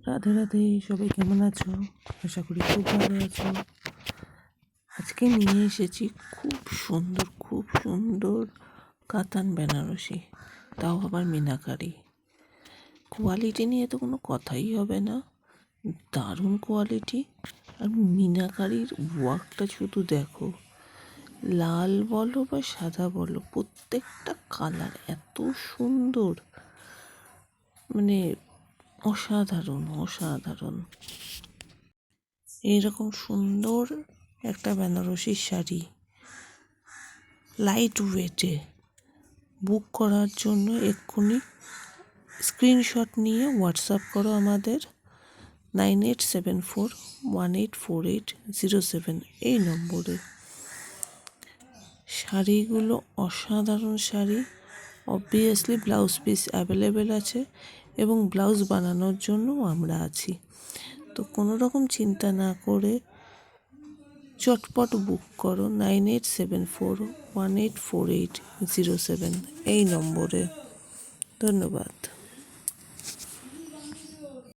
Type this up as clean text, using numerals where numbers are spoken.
রাধে রাধে, সবাই কেমন আছো? আশা করি খুব ভালো আছো। আজকে নিয়ে এসেছি খুব সুন্দর কাতান বেনারসি, তাও আবার মিনাকারি। কোয়ালিটি নিয়ে তো কোনো কথাই হবে না, দারুণ কোয়ালিটি। আর মিনাকারির ওয়ার্কটা শুধু দেখো, লাল বলো বা সাদা বলো, প্রত্যেকটা কালার এত সুন্দর, মানে অসাধারণ। এইরকম সুন্দর একটা বেনারসি শাড়ি লাইট ওয়েটে বুক করার জন্য এক্ষুনি স্ক্রিনশট নিয়ে হোয়াটসঅ্যাপ করো আমাদের 9874184807 এই নম্বরে। শাড়িগুলো অসাধারণ sari. Obviously blouse piece available আছে এবং ব্লাউজ বানানোর জন্যও আমরা আছি। তো কোনো রকম চিন্তা না করে চটপট বুক করো 9874184807 এই নম্বরে। ধন্যবাদ।